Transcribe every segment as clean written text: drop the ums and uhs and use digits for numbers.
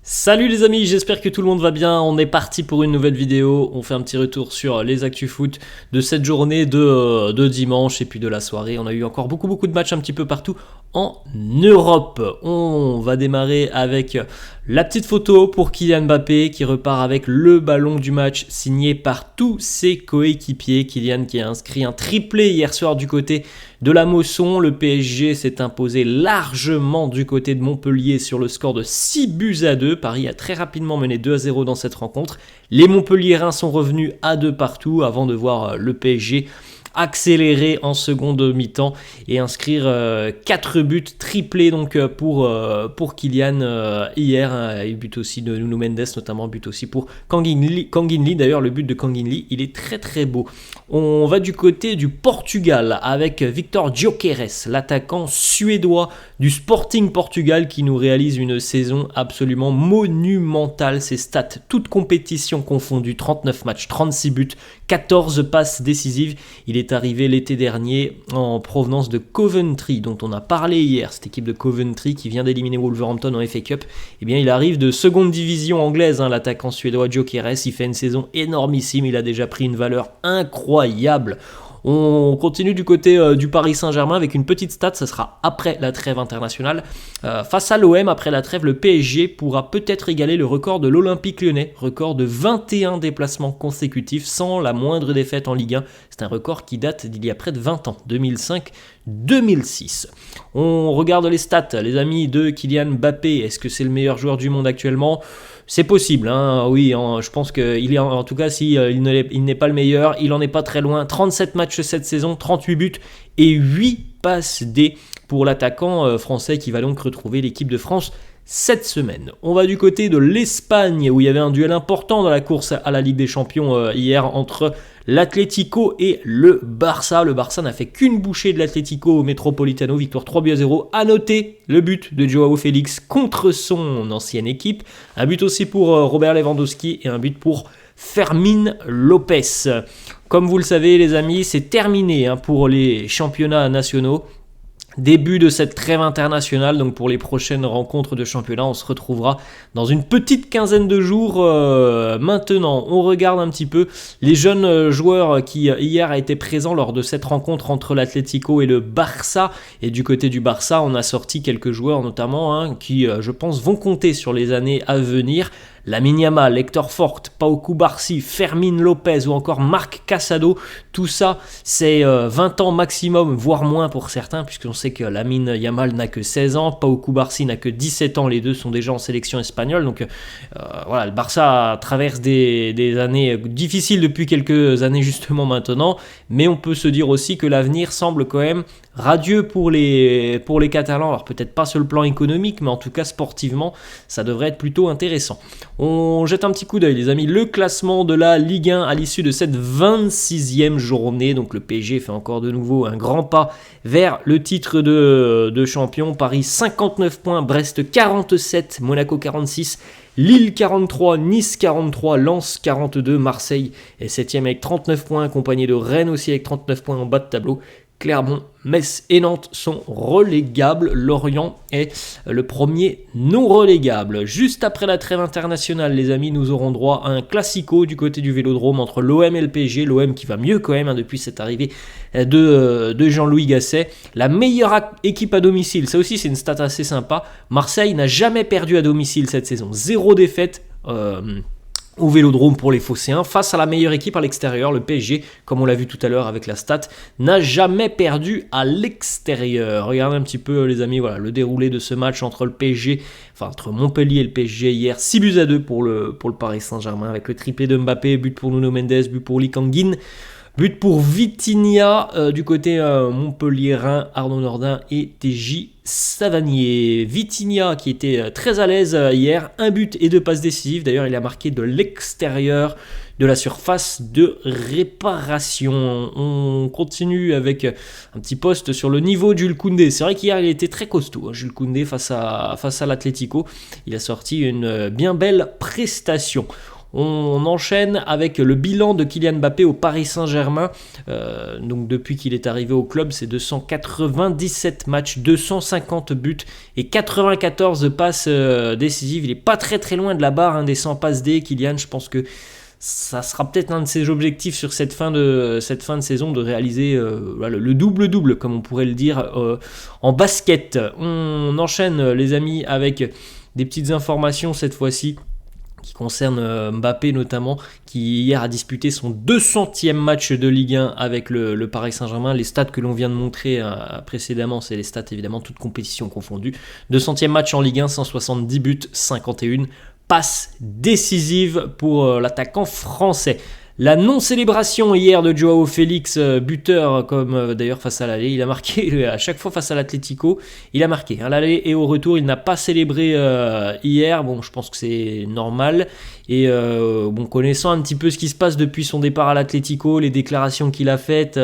Salut les amis, j'espère que tout le monde va bien. On est parti pour une nouvelle vidéo. On fait un petit retour sur les actus foot de cette journée de dimanche et puis de la soirée. On a eu encore beaucoup de matchs un petit peu partout en Europe. On va démarrer avec la petite photo pour Kylian Mbappé qui repart avec le ballon du match signé par tous ses coéquipiers. Kylian qui a inscrit un triplé hier soir du côté de la Mosson. Le PSG s'est imposé largement du côté de Montpellier sur le score de 6-2. Paris a très rapidement mené 2-0 dans cette rencontre. Les Montpelliérains sont revenus à 2 partout avant de voir le PSG accélérer en seconde mi-temps et inscrire 4 buts triplés donc pour Kylian hier, et but aussi de Nuno Mendes, notamment but aussi pour Kangin Lee. D'ailleurs le but de Kangin Lee il est très beau. On va du côté du Portugal avec Victor Gyökeres, l'attaquant suédois du Sporting Portugal qui nous réalise une saison absolument monumentale. Ses stats, toutes compétitions confondues, 39 matchs, 36 buts, 14 passes décisives. Il est arrivé l'été dernier en provenance de Coventry, dont on a parlé hier, cette équipe de Coventry qui vient d'éliminer Wolverhampton en FA Cup. Eh bien, il arrive de seconde division anglaise, l'attaquant suédois Gyökeres. Il fait une saison énormissime, il a déjà pris une valeur incroyable. On continue du côté du Paris Saint-Germain avec une petite stat, ça sera après la trêve internationale. Face à l'OM, après la trêve, le PSG pourra peut-être égaler le record de l'Olympique Lyonnais, record de 21 déplacements consécutifs sans la moindre défaite en Ligue 1. C'est un record qui date d'il y a près de 20 ans, 2005-2006. On regarde les stats, les amis, de Kylian Mbappé. Est-ce que c'est le meilleur joueur du monde actuellement ? C'est possible, oui, je pense qu'il est en tout cas, si il n'est pas le meilleur, il en est pas très loin. 37 matchs cette saison, 38 buts et 8 passes D pour l'attaquant français qui va donc retrouver l'équipe de France cette semaine. On va du côté de l'Espagne où il y avait un duel important dans la course à la Ligue des Champions hier entre l'Atlético et le Barça. Le Barça n'a fait qu'une bouchée de l'Atlético au Metropolitano, victoire 3-0. À noter le but de Joao Félix contre son ancienne équipe. Un but aussi pour Robert Lewandowski et un but pour Fermín López. Comme vous le savez les amis, c'est terminé pour les championnats nationaux. Début de cette trêve internationale, donc pour les prochaines rencontres de championnat, on se retrouvera dans une petite quinzaine de jours. Maintenant, on regarde un petit peu les jeunes joueurs qui hier étaient présents lors de cette rencontre entre l'Atlético et le Barça. Et du côté du Barça, on a sorti quelques joueurs notamment qui, je pense, vont compter sur les années à venir. Lamine Yamal, Hector Fort, Pau Cubarsí, Fermín López ou encore Marc Casado, tout ça c'est 20 ans maximum, voire moins pour certains, puisqu'on sait que Lamine Yamal n'a que 16 ans, Pau Cubarsí n'a que 17 ans, les deux sont déjà en sélection espagnole, donc voilà, le Barça traverse des années difficiles depuis quelques années justement maintenant, mais on peut se dire aussi que l'avenir semble quand même radieux pour les Catalans, alors peut-être pas sur le plan économique, mais en tout cas sportivement, ça devrait être plutôt intéressant. On jette un petit coup d'œil les amis, le classement de la Ligue 1 à l'issue de cette 26e journée, donc le PSG fait encore de nouveau un grand pas vers le titre de champion. Paris 59 points, Brest 47, Monaco 46, Lille 43, Nice 43, Lens 42, Marseille est 7e avec 39 points, accompagné de Rennes aussi avec 39 points en bas de tableau. Clermont, Metz et Nantes sont relégables. Lorient est le premier non relégable. Juste après la trêve internationale, les amis, nous aurons droit à un classico du côté du Vélodrome entre l'OM et le PSG. L'OM qui va mieux quand même depuis cette arrivée de Jean-Louis Gasset. La meilleure équipe à domicile, ça aussi c'est une stat assez sympa. Marseille n'a jamais perdu à domicile cette saison. 0 défaite. Au Vélodrome pour les Phocéens, face à la meilleure équipe à l'extérieur, le PSG, comme on l'a vu tout à l'heure avec la stat, n'a jamais perdu à l'extérieur. Regardez un petit peu les amis, voilà le déroulé de ce match entre le PSG, entre Montpellier et le PSG hier, 6-2 pour le Paris Saint-Germain avec le triplé de Mbappé, but pour Nuno Mendes, but pour Lee Kangin. But pour Vitinha du côté montpelliérain, Arnaud Nordin et TJ Savanier. Vitinha qui était très à l'aise hier, un but et 2 passes décisives. D'ailleurs, il a marqué de l'extérieur de la surface de réparation. On continue avec un petit post sur le niveau de Jules Koundé. C'est vrai qu'hier, il était très costaud, Jules Koundé face à l'Atlético. Il a sorti une bien belle prestation. On enchaîne avec le bilan de Kylian Mbappé au Paris Saint-Germain. Donc depuis qu'il est arrivé au club, c'est 297 matchs, 250 buts et 94 passes décisives. Il n'est pas très très loin de la barre des 100 passes D. Kylian, je pense que ça sera peut-être un de ses objectifs sur cette fin de saison, de réaliser le double-double, comme on pourrait le dire, en basket. On enchaîne, les amis, avec des petites informations cette fois-ci qui concernent Mbappé notamment, qui hier a disputé son 200e match de Ligue 1 avec le Paris Saint-Germain. Les stats que l'on vient de montrer précédemment, c'est les stats évidemment, toutes compétitions confondues. 200e match en Ligue 1, 170 buts, 51 passe décisive pour l'attaquant français. La non-célébration hier de Joao Félix, buteur comme d'ailleurs face à l'aller, il a marqué à chaque fois face à l'Atlético, il a marqué à l'aller et au retour, il n'a pas célébré hier, bon je pense que c'est normal, et connaissant un petit peu ce qui se passe depuis son départ à l'Atlético, les déclarations qu'il a faites,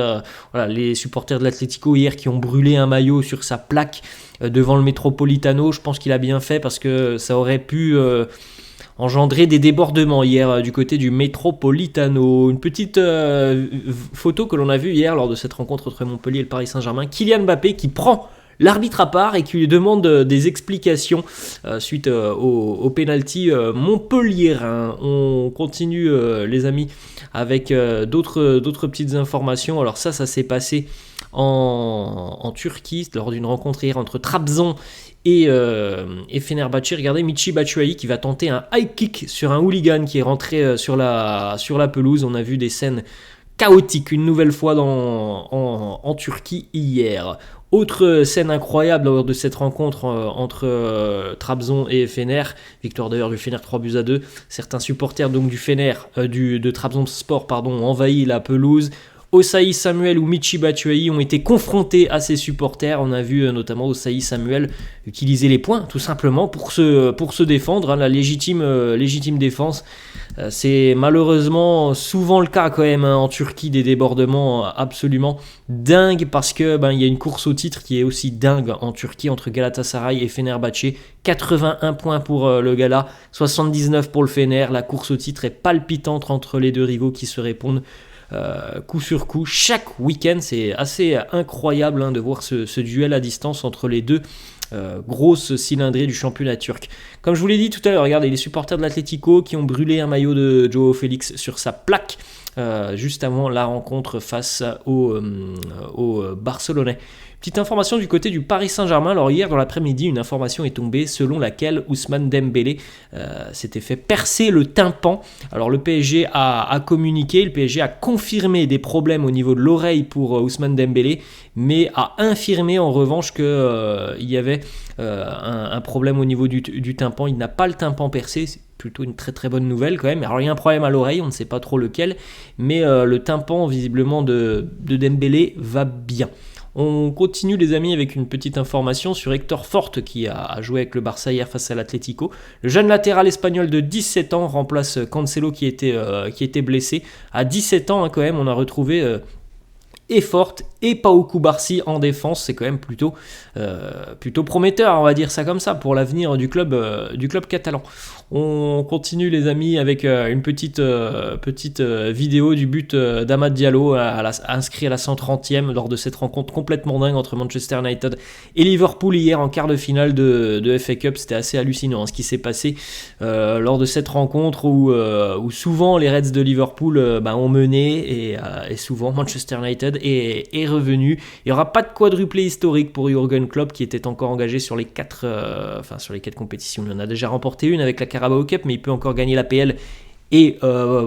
les supporters de l'Atlético hier qui ont brûlé un maillot sur sa plaque devant le Metropolitano, je pense qu'il a bien fait parce que ça aurait pu engendrer des débordements hier du côté du Metropolitano. Une petite photo que l'on a vue hier lors de cette rencontre entre Montpellier et le Paris Saint-Germain. Kylian Mbappé qui prend l'arbitre à part et qui lui demande des explications suite au penalty montpelliérain. On continue les amis avec d'autres petites informations. Alors ça s'est passé en Turquie lors d'une rencontre hier entre Trabzon et Fenerbahçe. Regardez Michy Batshuayi qui va tenter un high kick sur un hooligan qui est rentré sur la pelouse. On a vu des scènes chaotiques une nouvelle fois en Turquie hier. Autre scène incroyable lors de cette rencontre entre Trabzon et Fener, victoire d'ailleurs du Fener 3-2. Certains supporters donc du Fener, de Trabzonspor ont envahi la pelouse. Osayi Samuel ou Michy Batshuayi ont été confrontés à ses supporters. On a vu notamment Osayi Samuel utiliser les poings tout simplement pour se défendre. La légitime défense. C'est malheureusement souvent le cas quand même en Turquie, des débordements absolument dingues parce que il y a une course au titre qui est aussi dingue en Turquie entre Galatasaray et Fenerbahçe. 81 points pour le Gala, 79 pour le Fener. La course au titre est palpitante entre les deux rivaux qui se répondent coup sur coup chaque week-end. C'est assez incroyable de voir ce duel à distance entre les deux grosses cylindrées du championnat turc. Comme je vous l'ai dit tout à l'heure, regardez les supporters de l'Atlético qui ont brûlé un maillot de Joao Félix sur sa plaque juste avant la rencontre face aux Barcelonais. Petite information du côté du Paris Saint-Germain. Alors hier dans l'après-midi, une information est tombée selon laquelle Ousmane Dembélé s'était fait percer le tympan. Alors le PSG a communiqué, le PSG a confirmé des problèmes au niveau de l'oreille pour Ousmane Dembélé, mais a infirmé en revanche qu'il y avait un problème au niveau du tympan. Il n'a pas le tympan percé, c'est plutôt une très très bonne nouvelle quand même. Alors il y a un problème à l'oreille, on ne sait pas trop lequel, mais le tympan visiblement de Dembélé va bien. On continue les amis avec une petite information sur Hector Forte qui a joué avec le Barça hier face à l'Atlético. Le jeune latéral espagnol de 17 ans remplace Cancelo qui était blessé. À 17 ans quand même, on a retrouvé et Forte et Pau Cubarsí en défense. C'est quand même plutôt prometteur, on va dire ça comme ça, pour l'avenir du club catalan. On continue les amis avec une petite vidéo du but d'Amad Diallo inscrit à la 130e lors de cette rencontre complètement dingue entre Manchester United et Liverpool hier en quart de finale de FA Cup. C'était assez hallucinant ce qui s'est passé lors de cette rencontre où souvent les Reds de Liverpool ont mené et souvent Manchester United est revenu. Il n'y aura pas de quadruplé historique pour Jürgen Klopp qui était encore engagé sur les 4 compétitions. Il en a déjà remporté une avec la Carabao Cup, mais il peut encore gagner l'APL et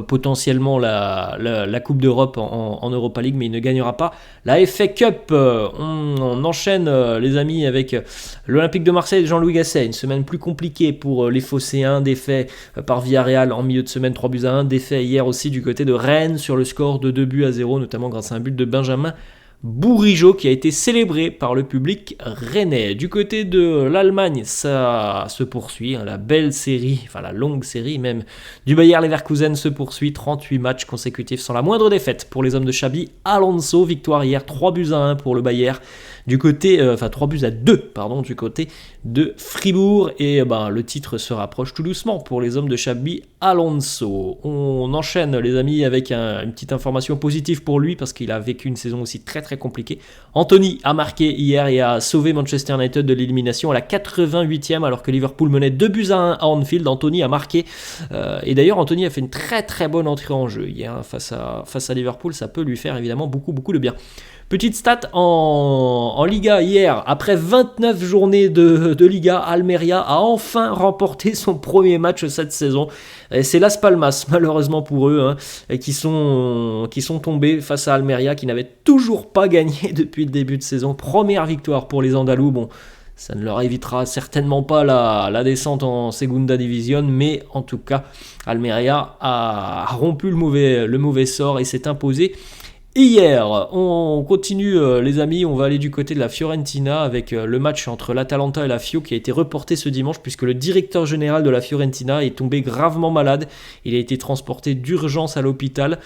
potentiellement la Coupe d'Europe en Europa League, mais il ne gagnera pas la FA Cup. On enchaîne les amis avec l'Olympique de Marseille de Jean-Louis Gasset. Une semaine plus compliquée pour les Phocéens, défait par Villarreal en milieu de semaine 3-1, défait hier aussi du côté de Rennes sur le score de 2-0, notamment grâce à un but de Benjamin Bourigeaud qui a été célébré par le public rennais. Du côté de l'Allemagne, ça se poursuit, la belle série, enfin la longue série même, du Bayer Leverkusen se poursuit, 38 matchs consécutifs sans la moindre défaite pour les hommes de Xabi Alonso, victoire hier 3-1 pour le Bayer, du côté, 3-2 pardon, du côté de Fribourg, et le titre se rapproche tout doucement pour les hommes de Xabi Alonso. On enchaîne les amis avec une petite information positive pour lui parce qu'il a vécu une saison aussi très très compliquée. Anthony a marqué hier et a sauvé Manchester United de l'élimination à la 88e alors que Liverpool menait 2-1 à Anfield. Anthony a marqué et d'ailleurs Anthony a fait une très très bonne entrée en jeu hier face à Liverpool, ça peut lui faire évidemment beaucoup de bien. Petite stat en Liga hier, après 29 journées de Liga, Almeria a enfin remporté son premier match cette saison. Et c'est Las Palmas, malheureusement pour eux, qui sont tombés face à Almeria, qui n'avait toujours pas gagné depuis le début de saison. Première victoire pour les Andalous. Bon, ça ne leur évitera certainement pas la descente en Segunda División, mais en tout cas, Almeria a rompu le mauvais sort et s'est imposé. Hier, on continue les amis, on va aller du côté de la Fiorentina avec le match entre l'Atalanta et la Fio qui a été reporté ce dimanche puisque le directeur général de la Fiorentina est tombé gravement malade. Il a été transporté d'urgence à l'hôpital.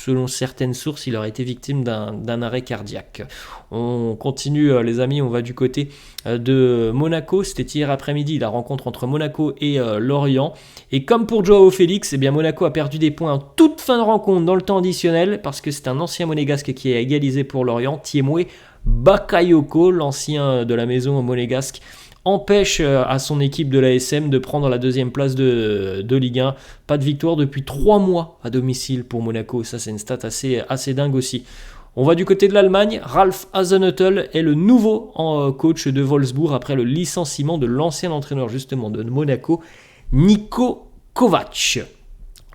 Selon certaines sources, il aurait été victime d'un arrêt cardiaque. On continue les amis, on va du côté de Monaco. C'était hier après-midi la rencontre entre Monaco et Lorient. Et comme pour Joao Félix, eh bien Monaco a perdu des points en toute fin de rencontre dans le temps additionnel parce que c'est un ancien monégasque qui a égalisé pour Lorient. Thiemoué Bakayoko, l'ancien de la maison monégasque, empêche à son équipe de l'ASM de prendre la deuxième place de Ligue 1. Pas de victoire depuis 3 mois à domicile pour Monaco. Ça, c'est une stat assez dingue aussi. On va du côté de l'Allemagne. Ralf Hasenhüttl est le nouveau coach de Wolfsburg après le licenciement de l'ancien entraîneur justement de Monaco, Niko Kovac.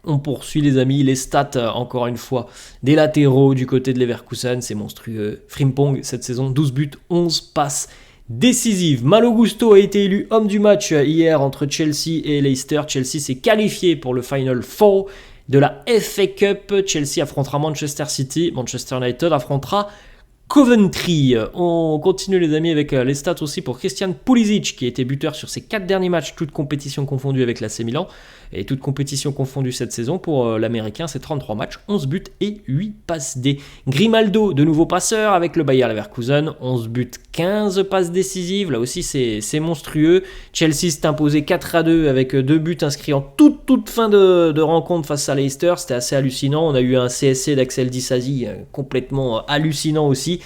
On poursuit les amis, les stats encore une fois des latéraux du côté de Leverkusen, c'est monstrueux. Frimpong cette saison, 12 buts, 11 passes décisive. Malo Gusto a été élu homme du match hier entre Chelsea et Leicester. Chelsea s'est qualifié pour le Final Four de la FA Cup. Chelsea affrontera Manchester City. Manchester United affrontera Coventry. On continue les amis avec les stats aussi pour Christian Pulisic qui a été buteur sur ses 4 derniers matchs, toutes compétitions confondues avec l'AC Milan et toutes compétitions confondues cette saison. Pour l'américain, c'est 33 matchs, 11 buts et 8 passes D. Grimaldo, de nouveau passeur avec le Bayer Leverkusen, 11 buts, 15 passes décisives. Là aussi, c'est monstrueux. Chelsea s'est imposé 4-2 avec 2 buts inscrits en toute fin de rencontre face à Leicester. C'était assez hallucinant. On a eu un CSC d'Axel Disasi complètement hallucinant aussi.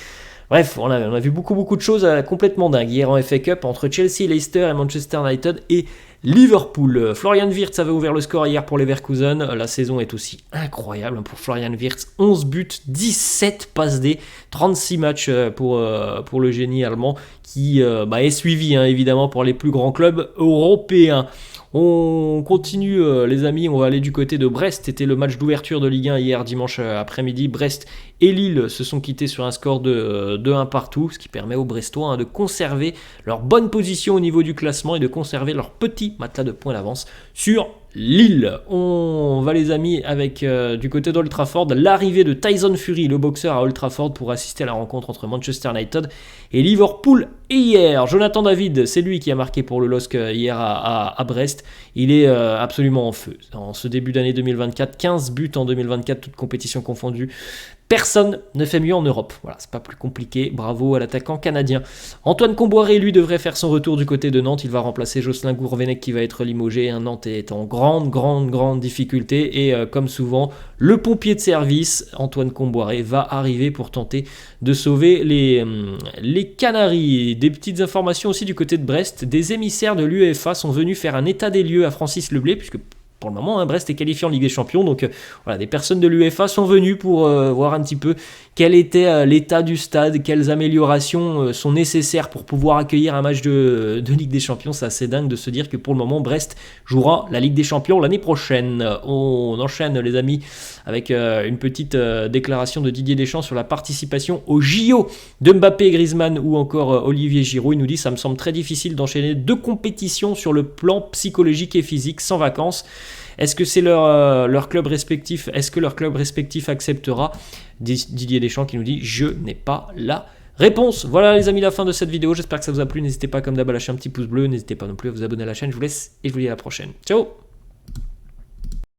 Bref, on a vu beaucoup de choses complètement dingues hier en FA Cup entre Chelsea, Leicester et Manchester United et Liverpool. Florian Wirtz avait ouvert le score hier pour Leverkusen. La saison est aussi incroyable pour Florian Wirtz. 11 buts, 17 passes D, 36 matchs pour le génie allemand qui est suivi évidemment pour les plus grands clubs européens. On continue les amis, on va aller du côté de Brest. C'était le match d'ouverture de Ligue 1 hier dimanche après-midi. Brest et Lille se sont quittés sur un score de 1 partout, ce qui permet aux Brestois de conserver leur bonne position au niveau du classement et de conserver leur petit matelas de points d'avance sur Lille. On va les amis avec du côté d'Old Trafford l'arrivée de Tyson Fury, le boxeur à Old Trafford pour assister à la rencontre entre Manchester United et Liverpool hier. Jonathan David, c'est lui qui a marqué pour le LOSC hier à Brest. Il est absolument en feu. En ce début d'année 2024, 15 buts en 2024, toutes compétitions confondues. Personne ne fait mieux en Europe. Voilà, c'est pas plus compliqué. Bravo à l'attaquant canadien. Antoine Comboiré, lui, devrait faire son retour du côté de Nantes. Il va remplacer Jocelyn Gourvenec qui va être limogé. Nantes est en grande difficulté. Et comme souvent, le pompier de service, Antoine Comboiré, va arriver pour tenter de sauver les Canaries. Des petites informations aussi du côté de Brest. Des émissaires de l'UEFA sont venus faire un état des lieux à Francis Leblé, puisque pour le moment, Brest est qualifié en Ligue des Champions, donc voilà, des personnes de l'UEFA sont venues pour voir un petit peu quel était l'état du stade, quelles améliorations sont nécessaires pour pouvoir accueillir un match de Ligue des Champions. C'est assez dingue de se dire que pour le moment, Brest jouera la Ligue des Champions l'année prochaine. On enchaîne les amis avec une petite déclaration de Didier Deschamps sur la participation au JO de Mbappé et Griezmann ou encore Olivier Giroud. Il nous dit « Ça me semble très difficile d'enchaîner 2 compétitions sur le plan psychologique et physique sans vacances. Est-ce que c'est leur club respectif? Est-ce que leur club respectif acceptera? Didier Deschamps qui nous dit « Je n'ai pas la réponse ». Voilà les amis, la fin de cette vidéo. J'espère que ça vous a plu. N'hésitez pas comme d'hab à lâcher un petit pouce bleu. N'hésitez pas non plus à vous abonner à la chaîne. Je vous laisse et je vous dis à la prochaine. Ciao.